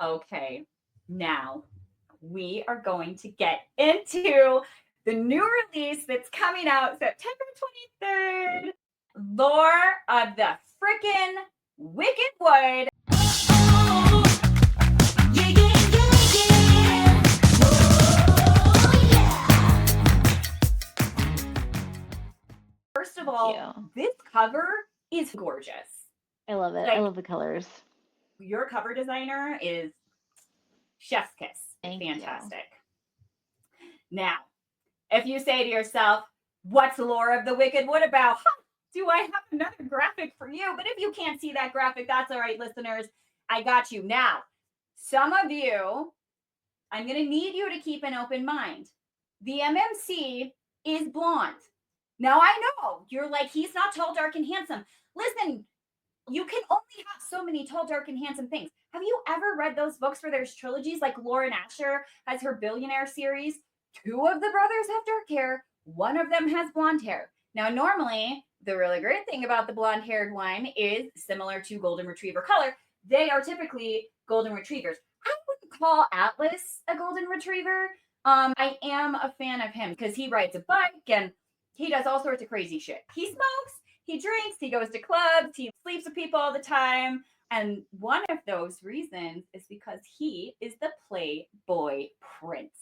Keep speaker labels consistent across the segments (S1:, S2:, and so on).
S1: Okay, now we are going to get into the new release that's coming out September 23rd, Lore of the Frickin' Wicked Wood. First of all, this cover is gorgeous.
S2: I love it. I love the colors.
S1: Your cover designer is chef's kiss.
S2: Thank
S1: Fantastic.
S2: You.
S1: Now, if you say to yourself, what's Lore of the Wicked Wood about? Do I have another graphic for you? But if you can't see that graphic, that's all right, listeners. I got you. Now, some of you, I'm going to need you to keep an open mind. The MMC is blonde. Now, I know you're like, he's not tall, dark, and handsome. Listen, you can only have so many tall, dark, and handsome things. Have you ever read those books where there's trilogies? Like Lauren Asher has her Billionaire series. 2 of the brothers have dark hair. 1 of them has blonde hair. Now, normally, the really great thing about the blonde-haired one is similar to Golden Retriever color. They are typically Golden Retrievers. I wouldn't call Atlas a Golden Retriever. I am a fan of him because he rides a bike and he does all sorts of crazy shit. He smokes, he drinks, he goes to clubs, he sleeps with people all the time. And one of those reasons is because he is the Playboy Prince.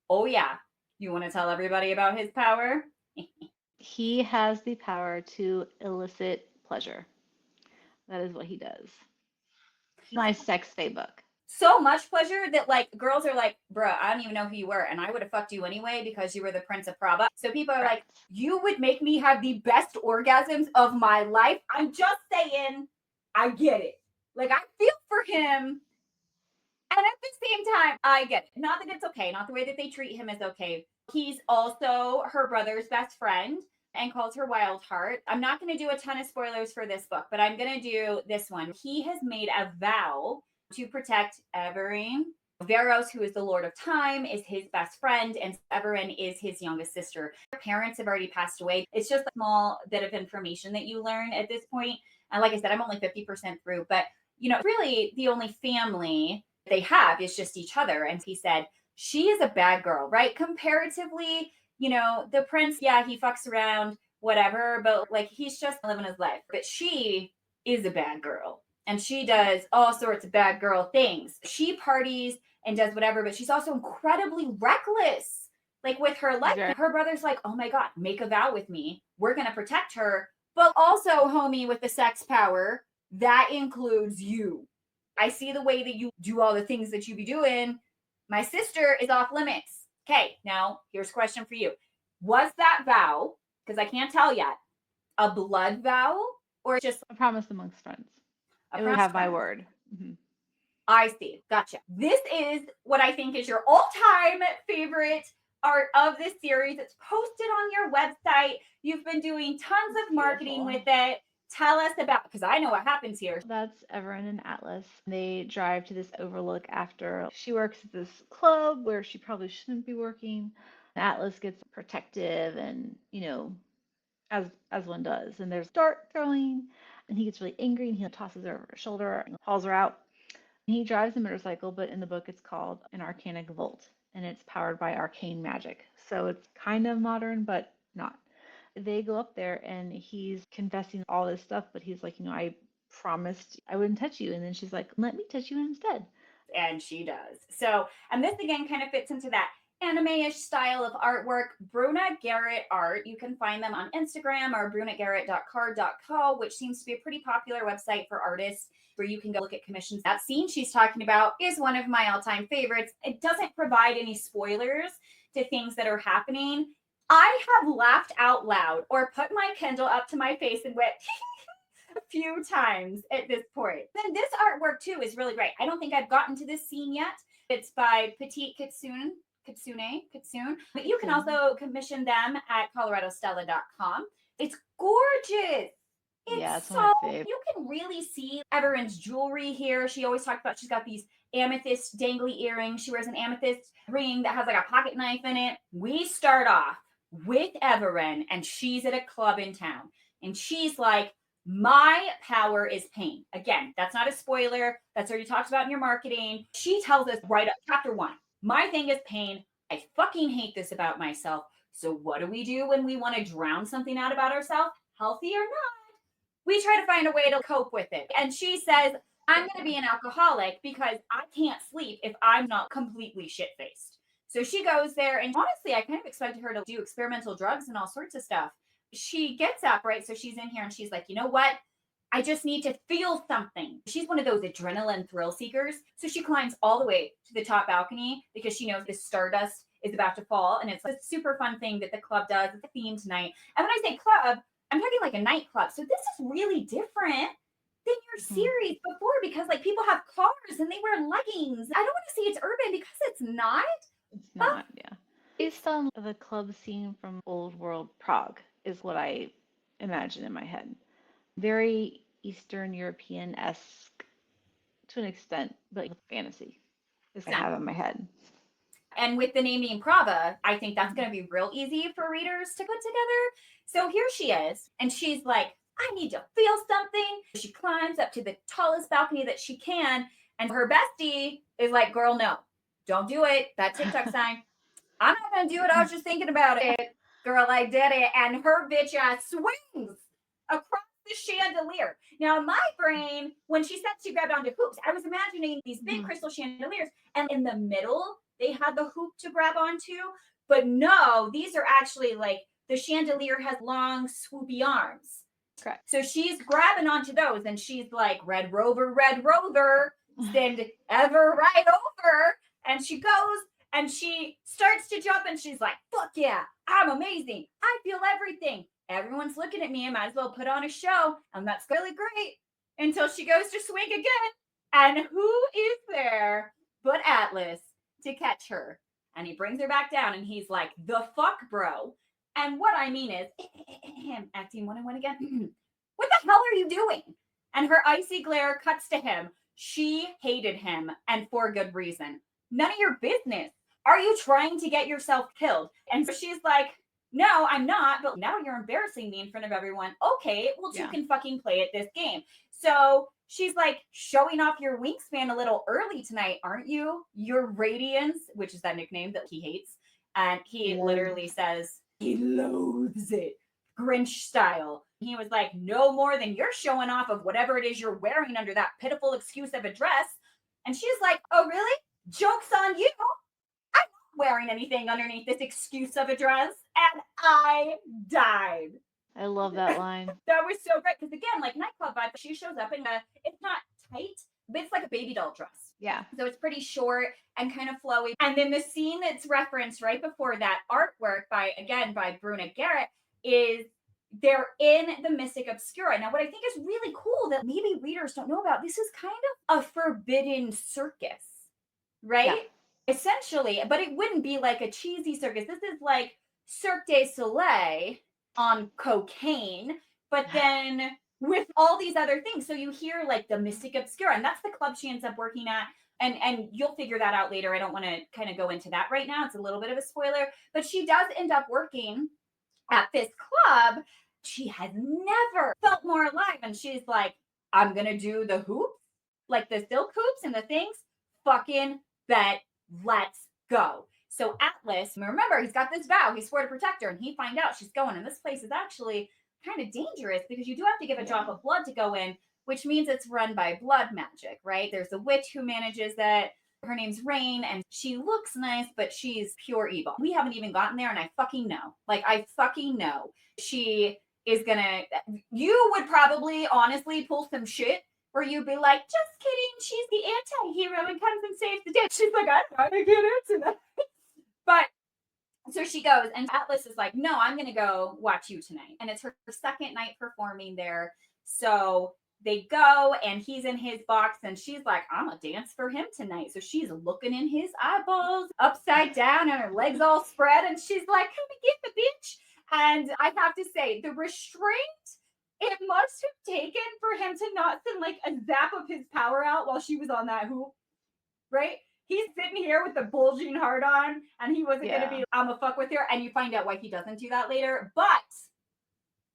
S1: Oh, yeah. You want to tell everybody about his power?
S2: He has the power to elicit pleasure. That is what he does. My sex stay book.
S1: So much pleasure that like girls are like, bruh, I don't even know who you were, and I would have fucked you anyway because you were the Prince of Praba. So people are like, you would make me have the best orgasms of my life. I'm just saying, I get it. Like I feel for him. And at the same time, I get it. Not that it's okay. Not the way that they treat him is okay. He's also her brother's best friend and calls her Wild Heart. I'm not going to do a ton of spoilers for this book, but I'm going to do this one. He has made a vow to protect Everinne. Veros, who is the Lord of Time, is his best friend, and Everinne is his youngest sister. Their parents have already passed away. It's just a small bit of information that you learn at this point. And like I said, I'm only 50% through, but you know, really the only family they have is just each other. And he said, she is a bad girl, right? Comparatively, you know, the prince, yeah, he fucks around, whatever, but like he's just living his life. But she is a bad girl and she does all sorts of bad girl things. She parties and does whatever, but she's also incredibly reckless. Like with her life, her brother's like, oh my God, make a vow with me. We're going to protect her. But also, homie, with the sex power, that includes you. I see the way that you do all the things that you be doing. My sister is off limits. Okay, now here's a question for you. Was that vow, because I can't tell yet, a blood vow or just
S2: a promise amongst friends? It would have my word. Mm-hmm.
S1: I see. Gotcha. This is what I think is your all-time favorite art of this series. It's posted on your website. You've been doing tons of marketing with it. Tell us about, because I know what happens here.
S2: That's Everinne and Atlas. They drive to this overlook after she works at this club where she probably shouldn't be working. Atlas gets protective and, you know, as one does. And there's dart throwing, and he gets really angry and he tosses her over his shoulder and hauls her out. He drives a motorcycle, but in the book it's called an arcanic volt, and it's powered by arcane magic. So it's kind of modern, but not. They go up there and he's confessing all this stuff, but he's like, you know, I promised I wouldn't touch you. And then she's like, let me touch you instead.
S1: And she does. So, and this again kind of fits into that anime-ish style of artwork. Bruna Garrett art. You can find them on Instagram or brunagarrett.card.co, which seems to be a pretty popular website for artists where you can go look at commissions. That scene she's talking about is one of my all-time favorites. It doesn't provide any spoilers to things that are happening. I have laughed out loud or put my Kindle up to my face and went a few times at this point. Then this artwork too is really great. I don't think I've gotten to this scene yet. It's by Petite Kitsune. But you can also commission them at coloradostella.com. It's gorgeous. It's so you can really see Everinne's jewelry here. She always talked about she's got these amethyst dangly earrings. She wears an amethyst ring that has like a pocket knife in it. We start off with Everinne and she's at a club in town. And she's like, My power is pain. Again, that's not a spoiler. That's already talked about in your marketing. She tells us right up, chapter 1. My thing is pain. I fucking hate this about myself. So what do we do when we want to drown something out about ourselves? Healthy or not, we try to find a way to cope with it. And she says, I'm going to be an alcoholic because I can't sleep if I'm not completely shit-faced. So she goes there, and honestly, I kind of expected her to do experimental drugs and all sorts of stuff. She gets up, right? So she's in here and she's like, you know what? I just need to feel something. She's one of those adrenaline thrill seekers. So she climbs all the way to the top balcony because she knows the stardust is about to fall. And it's a super fun thing that the club does. It's a theme tonight. And when I say club, I'm talking like a nightclub. So this is really different than your series before because like people have cars and they wear leggings. I don't want to say it's urban because it's not.
S2: It's not, yeah. Based on the club scene from Old World Prague is what I imagine in my head. Very Eastern European-esque to an extent, but fantasy is what I have in my head.
S1: And with the name being Prava, I think that's going to be real easy for readers to put together. So here she is, and she's like, I need to feel something. She climbs up to the tallest balcony that she can, and her bestie is like, girl, no, don't do it. That TikTok sign. I'm not going to do it. I was just thinking about it. Girl, I did it. And her bitch ass swings across the chandelier. Now, in my brain, when she said she grabbed onto hoops, I was imagining these big crystal chandeliers, and in the middle, they had the hoop to grab onto. But no, these are actually like the chandelier has long, swoopy arms.
S2: Correct.
S1: So she's grabbing onto those, and she's like, Red Rover, send ever right over. And she goes, and she starts to jump, and she's like, fuck yeah, I'm amazing. I feel everything. Everyone's looking at me. I might as well put on a show. And that's really great until she goes to swing again. And who is there but Atlas to catch her? And he brings her back down, and he's like, the fuck, bro. And what I mean is, acting 101 again. What the hell are you doing? And her icy glare cuts to him. She hated him, and for good reason. None of your business. Are you trying to get yourself killed? And so she's like, no, I'm not, but now you're embarrassing me in front of everyone. Okay, well, two can fucking play at this game. So she's like, showing off your wingspan a little early tonight, aren't you? Your radiance, which is that nickname that he hates. And he literally says, he loathes it, Grinch style. He was like, no more than you're showing off of whatever it is you're wearing under that pitiful excuse of a dress. And she's like, oh, really? Joke's on you. I'm not wearing anything underneath this excuse of a dress. And I died.
S2: I love that line.
S1: That was so great. Because again, like nightclub vibe, she shows up in it's not tight, but it's like a baby doll dress.
S2: Yeah.
S1: So it's pretty short and kind of flowy. And then the scene that's referenced right before that artwork by Bruna Garrett is they're in the Mystic Obscura. Now, what I think is really cool that maybe readers don't know about, this is kind of a forbidden circus, right? Yeah. Essentially, but it wouldn't be like a cheesy circus. This is like Cirque du Soleil on cocaine, but then with all these other things. So you hear like the Mystic Obscura, and that's the club she ends up working at. And you'll figure that out later. I don't want to kind of go into that right now. It's a little bit of a spoiler, but she does end up working at this club. She has never felt more alive. And she's like, I'm going to do the hoops, like the silk hoops and the things. Fucking bet. Let's go. So Atlas, remember, he's got this vow. He swore to protect her, and he find out she's going. And this place is actually kind of dangerous because you do have to give a drop of blood to go in, which means it's run by blood magic, right? There's a witch who manages that. Her name's Rain, and she looks nice, but she's pure evil. We haven't even gotten there, and I fucking know. Like, I fucking know. She is gonna... You would probably, honestly, pull some shit where you'd be like, just kidding, she's the anti-hero and comes and saves the day. She's like, I can't answer that. But so she goes, and Atlas is like, no, I'm going to go watch you tonight. And it's her second night performing there. So they go, and he's in his box, and she's like, I'm going to dance for him tonight. So she's looking in his eyeballs upside down, and her legs all spread. And she's like, come and get the bitch. And I have to say, the restraint it must have taken for him to not send like a zap of his power out while she was on that hoop, right? He's sitting here with the bulging heart on, and he wasn't going to be, I'm a fuck with her. And you find out why he doesn't do that later. But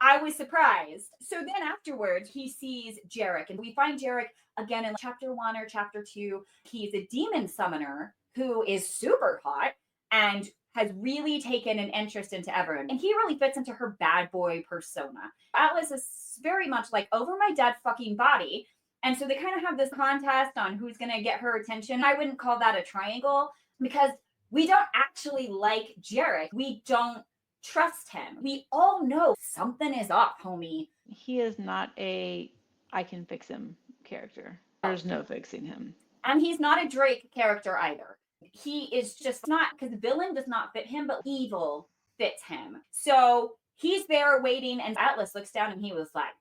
S1: I was surprised. So then afterwards, he sees Jarek, and we find Jarek again in chapter 1 or chapter 2. He's a demon summoner who is super hot and has really taken an interest into Everinne. And he really fits into her bad boy persona. Atlas is very much like, over my dead fucking body. And so they kind of have this contest on who's going to get her attention. I wouldn't call that a triangle because we don't actually like Jarek. We don't trust him. We all know something is off, homie.
S2: He is not a I can fix him character. There's no fixing him.
S1: And he's not a Drake character either. He is just not, because villain does not fit him, but evil fits him. So he's there waiting, and Atlas looks down and he was like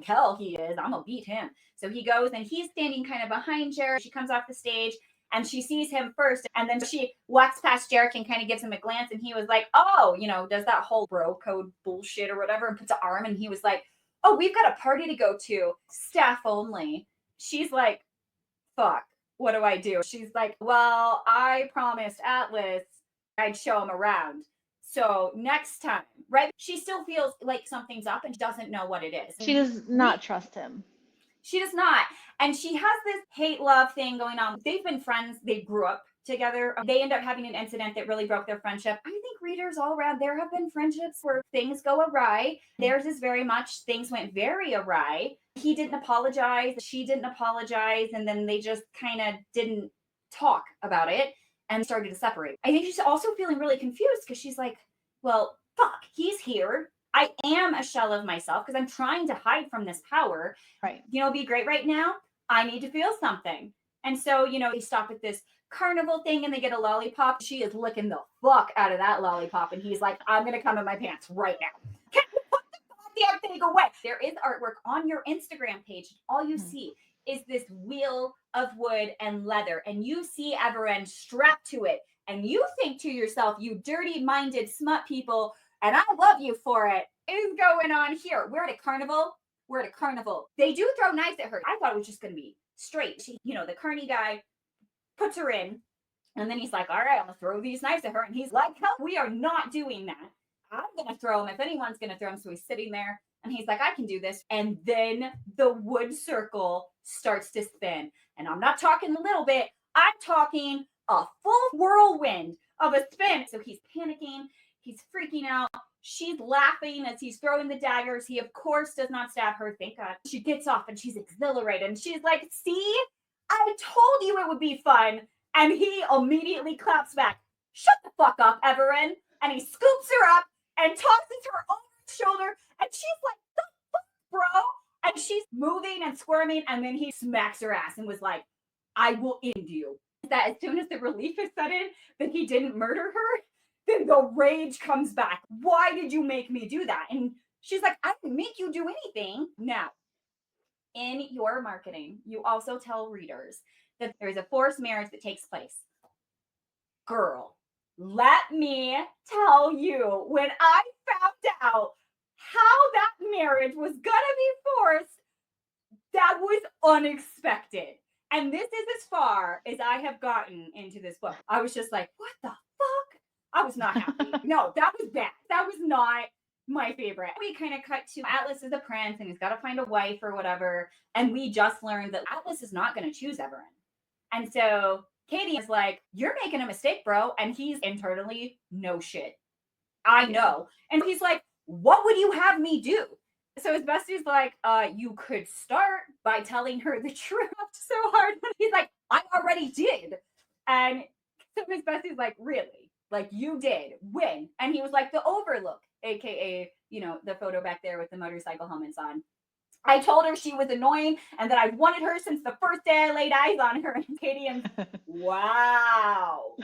S1: hell he is. I'm gonna beat him. So he goes and he's standing kind of behind Jared. She comes off the stage and she sees him first, and then she walks past Jarek and kind of gives him a glance, and he was like, oh, does that whole bro code bullshit or whatever, and puts an arm, and he was like, oh, we've got a party to go to, staff only. She's like, fuck, what do I do? She's like, well, I promised Atlas I'd show him around. So next time, right? She still feels like something's up and doesn't know what it is.
S2: She does not trust him.
S1: She does not. And she has this hate-love thing going on. They've been friends. They grew up together. They end up having an incident that really broke their friendship. I think readers all around, there have been friendships where things go awry. Theirs is very much things went very awry. He didn't apologize. She didn't apologize. And then they just kind of didn't talk about it and started to separate. I think she's also feeling really confused because she's like, well, fuck, he's here. I am a shell of myself because I'm trying to hide from this power.
S2: Right.
S1: Be great right now. I need to feel something. And so, they stop at this carnival thing and they get a lollipop. She is licking the fuck out of that lollipop. And he's like, I'm going to come in my pants right now. Can you put the goddamn thing away? There is artwork on your Instagram page. All you see is this wheel of wood and leather. And you see Everinne strapped to it. And you think to yourself, you dirty-minded smut people, and I love you for it, is going on here? We're at a carnival. We're at a carnival. They do throw knives at her. I thought it was just going to be straight. She, the carny guy puts her in, and then he's like, all right, I'm going to throw these knives at her. And he's like, hell, we are not doing that. I'm going to throw him if anyone's going to throw him. So he's sitting there, and he's like, I can do this. And then the wood circle starts to spin. And I'm not talking a little bit. I'm talking a full whirlwind of a spin. So he's panicking. He's freaking out. She's laughing as he's throwing the daggers. He, of course, does not stab her. Thank God. She gets off and she's exhilarated. And she's like, see, I told you it would be fun. And he immediately claps back. Shut the fuck up, Everinne. And he scoops her up and tosses her over his shoulder. And she's like, the fuck, bro? And she's moving and squirming. And then he smacks her ass and was like, I will end you. That as soon as the relief is set in that he didn't murder her, then the rage comes back. Why did you make me do that? And she's like, I didn't make you do anything. Now, in your marketing, you also tell readers that there's a forced marriage that takes place. Girl, let me tell you, when I found out how that marriage was gonna be forced, that was unexpected. And this is as far as I have gotten into this book. I was just like, what the fuck? I was not happy. No, that was bad. That was not my favorite. We kind of cut to Atlas is a prince and he's got to find a wife or whatever. And we just learned that Atlas is not going to choose Everinne. And so Katie is like, you're making a mistake, bro. And he's internally, no shit. I know. And he's like, what would you have me do? So his bestie's like, you could start by telling her the truth. So hard. He's like, I already did. And so his bestie's like, really? Like, you did? When? And he was like, the Overlook, aka, the photo back there with the motorcycle helmets on. I told her she was annoying and that I wanted her since the first day I laid eyes on her. And Katie, and wow.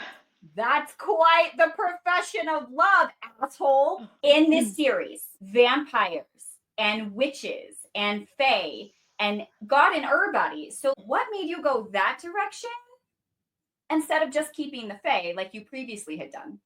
S1: That's quite the profession of love, asshole. In this series, vampires and witches and fae and God and everybody. So what made you go that direction instead of just keeping the fae like you previously had done?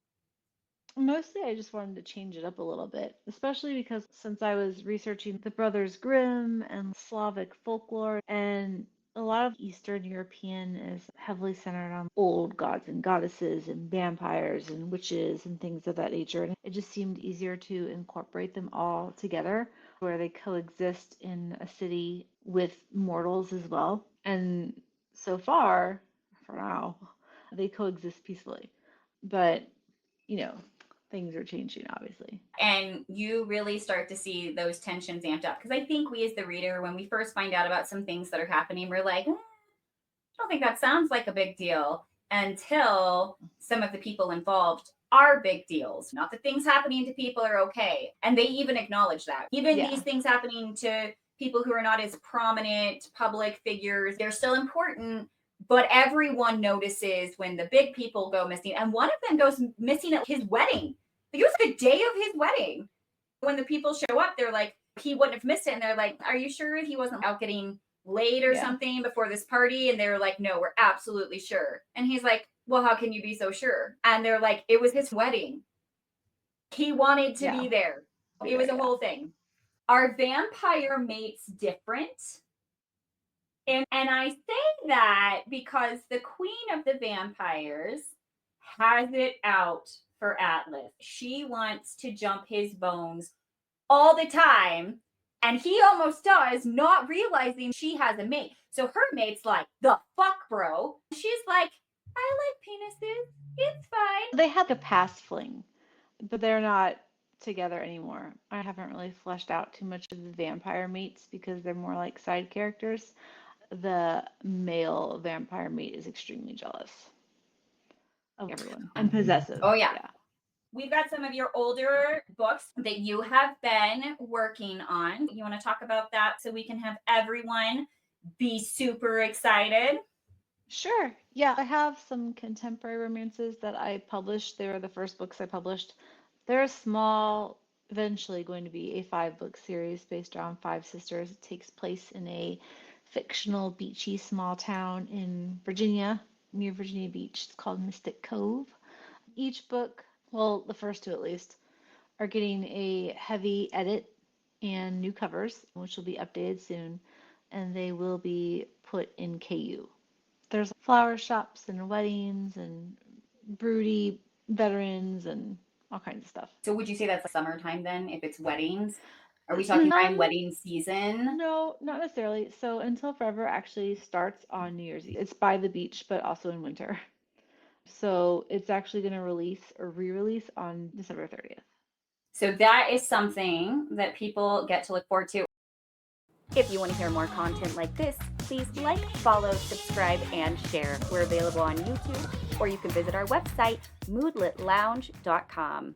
S2: Mostly I just wanted to change it up a little bit, especially because since I was researching the Brothers Grimm and Slavic folklore, and A lot of Eastern European is heavily centered on old gods and goddesses and vampires and witches and things of that nature. And it just seemed easier to incorporate them all together where they coexist in a city with mortals as well. And so far, for now, they coexist peacefully. But, you know, things are changing, obviously.
S1: And you really start to see those tensions amped up. Because I think we, as the reader, when we first find out about some things that are happening, we're like, I don't think that sounds like a big deal until some of the people involved are big deals. Not that things happening to people are okay. And they even acknowledge that. Even
S2: Yeah.
S1: these things happening to people who are not as prominent public figures, they're still important. But everyone notices when the big people go missing. And one of them goes missing at his wedding. It was the day of his wedding. When the people show up, they're like, he wouldn't have missed it. And they're like, are you sure he wasn't out getting late or something before this party? And they were like, no, we're absolutely sure. And he's like, well, how can you be so sure? And they're like, it was his wedding. He wanted to be there. It was a whole thing. Are vampire mates different? And I say that because the queen of the vampires has it out for Atlas. She wants to jump his bones all the time. And he almost does, not realizing she has a mate. So her mate's like, the fuck, bro? She's like, I like penises. It's fine.
S2: They had a past fling, but they're not together anymore. I haven't really fleshed out too much of the vampire mates because they're more like side characters. The male vampire mate is extremely jealous of everyone and possessive.
S1: Oh, yeah. We've got some of your older books that you have been working on. You want to talk about that so we can have everyone be super excited?
S2: Sure. Yeah, I have some contemporary romances that I published. They were the first books I published. They're a small, eventually going to be a 5-book series based around 5 sisters. It takes place in a fictional beachy small town in Virginia, near Virginia Beach. It's called Mystic Cove. Each book, well, the first two at least, are getting a heavy edit and new covers, which will be updated soon, and they will be put in KU. There's flower shops and weddings and broody veterans and all kinds of stuff.
S1: So would you say that's summertime then, if it's weddings? Are we talking prime wedding season?
S2: No, not necessarily. So Until Forever actually starts on New Year's Eve. It's by the beach, but also in winter. So it's actually going to release or re-release on December 30th.
S1: So that is something that people get to look forward to. If you want to hear more content like this, please like, follow, subscribe, and share. We're available on YouTube, or you can visit our website, moodlitlounge.com.